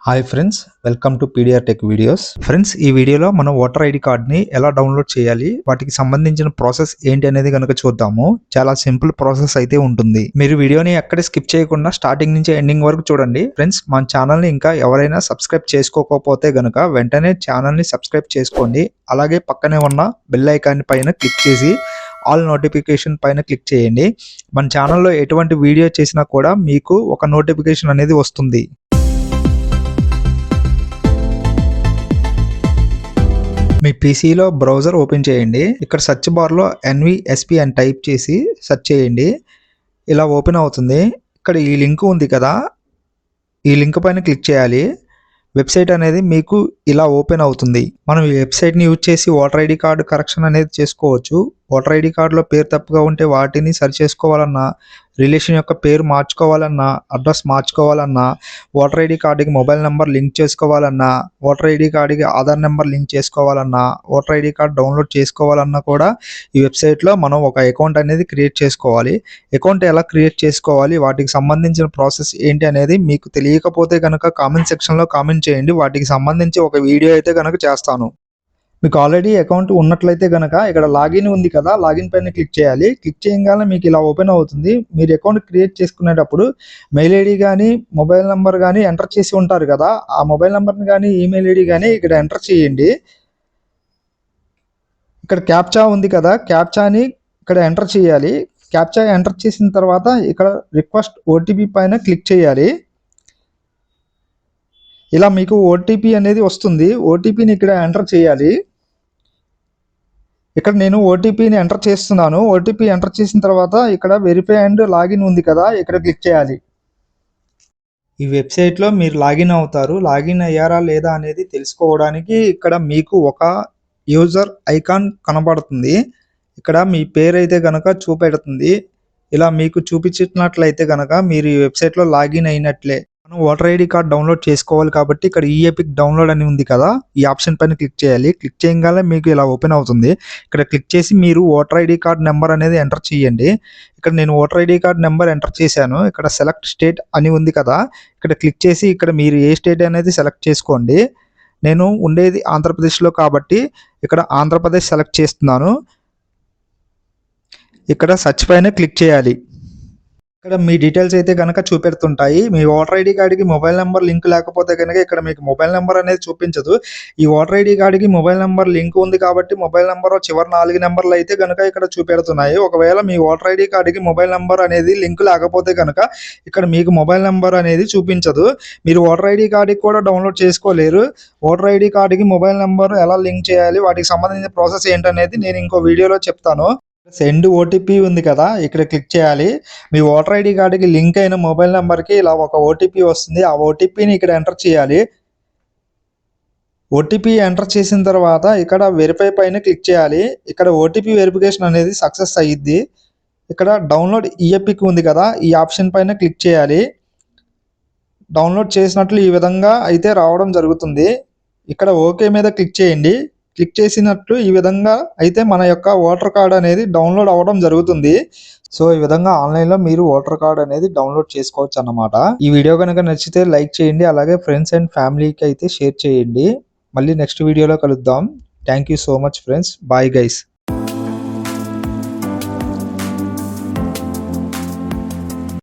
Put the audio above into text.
Hi friends, welcome to PDR tech videos. Friends, ఈ వీడియోలో మనం ఓటర్ ఐడి కార్డ్ని ఎలా డౌన్లోడ్ చేయాలి, వాటికి సంబంధించిన ప్రాసెస్ ఏంటి అనేది కనుక చూద్దాము. చాలా సింపుల్ ప్రాసెస్ అయితే ఉంటుంది. మీరు వీడియోని ఎక్కడ స్కిప్ చేయకుండా స్టార్టింగ్ నుంచి ఎండింగ్ వరకు చూడండి. ఫ్రెండ్స్, మన ఛానల్ని ఇంకా ఎవరైనా సబ్స్క్రైబ్ చేసుకోకపోతే గనుక వెంటనే ఛానల్ని సబ్స్క్రైబ్ చేసుకోండి. అలాగే పక్కనే ఉన్న బెల్ ఐకాన్ పైన క్లిక్ చేసి ఆల్ నోటిఫికేషన్ పైన క్లిక్ చేయండి. మన ఛానల్లో ఎటువంటి వీడియో చేసినా కూడా మీకు ఒక నోటిఫికేషన్ అనేది వస్తుంది. మీ పీసీలో బ్రౌజర్ ఓపెన్ చేయండి. ఇక్కడ సెర్చ్ బార్లో NVSP అని టైప్ చేసి సెర్చ్ చేయండి. ఇలా ఓపెన్ అవుతుంది. ఇక్కడ ఈ లింక్ ఉంది కదా, ఈ లింక్ పైన క్లిక్ చేయాలి. వెబ్సైట్ అనేది మీకు ఇలా ఓపెన్ అవుతుంది. మనం ఈ వెబ్సైట్ని యూజ్ చేసి ఓటర్ ఐడి కార్డు కరెక్షన్ అనేది చేసుకోవచ్చు. ఓటర్ ఐడి కార్డులో పేరు తప్పుగా ఉంటే వాటిని సరి చేసుకోవాలన్నా, రిలేషన్ యొక్క పేరు మార్చుకోవాలన్నా, అడ్రస్ మార్చుకోవాలన్నా, ఓటర్ ఐడి కార్డుకి మొబైల్ నెంబర్ లింక్ చేసుకోవాలన్నా, ఓటర్ ఐడి కార్డుకి ఆధార్ నెంబర్ లింక్ చేసుకోవాలన్నా, ఓటర్ ఐడి కార్డు డౌన్లోడ్ చేసుకోవాలన్నా కూడా ఈ వెబ్సైట్లో మనం ఒక అకౌంట్ అనేది క్రియేట్ చేసుకోవాలి. అకౌంట్ ఎలా క్రియేట్ చేసుకోవాలి, వాటికి సంబంధించిన ప్రాసెస్ ఏంటి అనేది మీకు తెలియకపోతే కనుక కామెంట్ సెక్షన్లో కామెంట్ చేయండి. వాటికి సంబంధించి ఒక వీడియో అయితే కనుక చేస్తాను. మీకు ఆల్రెడీ అకౌంట్ ఉన్నట్లయితే కనుక ఇక్కడ లాగిన్ ఉంది కదా, లాగిన్ పైన క్లిక్ చేయాలి. క్లిక్ చేయగానే మీకు ఇలా ఓపెన్ అవుతుంది. మీరు అకౌంట్ క్రియేట్ చేసుకునేటప్పుడు మెయిల్ ఐడి కానీ మొబైల్ నెంబర్ కానీ ఎంటర్ చేసి ఉంటారు కదా, ఆ మొబైల్ నెంబర్ని కానీ ఈమెయిల్ ఐడి కానీ ఇక్కడ ఎంటర్ చేయండి. ఇక్కడ క్యాప్చా ఉంది కదా, క్యాప్చాని ఇక్కడ ఎంటర్ చేయాలి. క్యాప్చా ఎంటర్ చేసిన తర్వాత ఇక్కడ రిక్వెస్ట్ OTP పైన క్లిక్ చేయాలి. ఇలా మీకు OTP అనేది వస్తుంది. OTPని ఇక్కడ ఎంటర్ చేయాలి. ఇక్కడ నేను OTPని ఎంటర్ చేస్తున్నాను. OTP ఎంటర్ చేసిన తర్వాత ఇక్కడ వెరిఫై అండ్ లాగిన్ ఉంది కదా, ఇక్కడ క్లిక్ చేయాలి. ఈ వెబ్సైట్లో మీరు లాగిన్ అవుతారు. లాగిన్ అయ్యారా లేదా అనేది తెలుసుకోవడానికి ఇక్కడ మీకు ఒక యూజర్ ఐకాన్ కనబడుతుంది. ఇక్కడ మీ పేరు అయితే కనుక చూపెడుతుంది. ఇలా మీకు చూపించినట్లయితే కనుక మీరు ఈ వెబ్సైట్లో లాగిన్ అయినట్లే. మనం ఓటర్ ఐడి కార్డ్ డౌన్లోడ్ చేసుకోవాలి కాబట్టి ఇక్కడ ePIC డౌన్లోడ్ అని ఉంది కదా, ఈ ఆప్షన్ పైన క్లిక్ చేయాలి. క్లిక్ చేయగానే మీకు ఇలా ఓపెన్ అవుతుంది. ఇక్కడ క్లిక్ చేసి మీరు ఓటర్ ఐడి కార్డ్ నెంబర్ అనేది ఎంటర్ చేయండి. ఇక్కడ నేను voter ID card number enter చేశాను. ఇక్కడ సెలెక్ట్ స్టేట్ అని ఉంది కదా, ఇక్కడ క్లిక్ చేసి ఇక్కడ మీరు ఏ స్టేట్ అనేది సెలెక్ట్ చేసుకోండి. నేను ఉండేది ఆంధ్రప్రదేశ్లో కాబట్టి ఇక్కడ ఆంధ్రప్రదేశ్ సెలెక్ట్ చేస్తున్నాను. ఇక్కడ సెర్చ్ పైన క్లిక్ చేయాలి. ఇక్కడ మీ డీటెయిల్స్ అయితే కనుక చూపెడుతుంటాయి. మీ ఓటర్ ఐడి కార్డుకి మొబైల్ నెంబర్ లింక్ లేకపోతే కనుక ఇక్కడ మీకు మొబైల్ నెంబర్ అనేది చూపించదు. ఈ ఓటర్ ఐడి కార్డుకి మొబైల్ నెంబర్ లింక్ ఉంది కాబట్టి మొబైల్ నెంబర్ చివరి 4 నెంబర్లు అయితే కనుక ఇక్కడ చూపెడుతున్నాయి. ఒకవేళ మీ ఓటర్ ఐడి కార్డుకి మొబైల్ నెంబర్ అనేది లింక్ లేకపోతే కనుక ఇక్కడ మీకు మొబైల్ నెంబర్ అనేది చూపించదు. మీరు ఓటర్ ఐడి కార్డుకి కూడా డౌన్లోడ్ చేసుకోలేరు. ఓటర్ ఐడి కార్డుకి మొబైల్ నెంబర్ ఎలా లింక్ చేయాలి, వాటికి సంబంధించిన ప్రాసెస్ ఏంటనేది నేను ఇంకో వీడియోలో చెప్తాను. సెండ్ OTP ఉంది కదా, ఇక్కడ క్లిక్ చేయాలి. మీ ఓటర్ ఐడి కార్డుకి లింక్ అయిన మొబైల్ నెంబర్కి ఇలా ఒక OTP వస్తుంది. ఆ OTPని ఇక్కడ ఎంటర్ చేయాలి. OTP ఎంటర్ చేసిన తర్వాత ఇక్కడ వెరిఫై పైన క్లిక్ చేయాలి. ఇక్కడ OTP వెరిఫికేషన్ అనేది సక్సెస్ అయ్యిద్ది. ఇక్కడ డౌన్లోడ్ ePIC ఉంది కదా, ఈ ఆప్షన్ పైన క్లిక్ చేయాలి. డౌన్లోడ్ చేసినట్లు ఈ విధంగా అయితే రావడం జరుగుతుంది. ఇక్కడ ఓకే మీద క్లిక్ చేయండి. క్లిక్ చేసినట్లు ఈ విధంగా అయితే మన యొక్క ఓటర్ కార్డ్ అనేది డౌన్లోడ్ అవ్వడం జరుగుతుంది. సో ఈ విధంగా ఆన్లైన్లో మీరు ఓటర్ కార్డ్ అనేది డౌన్లోడ్ చేసుకోవచ్చు అన్నమాట. ఈ వీడియో కనుక నచ్చితే లైక్ చేయండి. అలాగే ఫ్రెండ్స్ అండ్ ఫ్యామిలీకి అయితే షేర్ చేయండి. మళ్ళీ నెక్స్ట్ వీడియోలో కలుద్దాం. Thank you so much friends. Bye guys.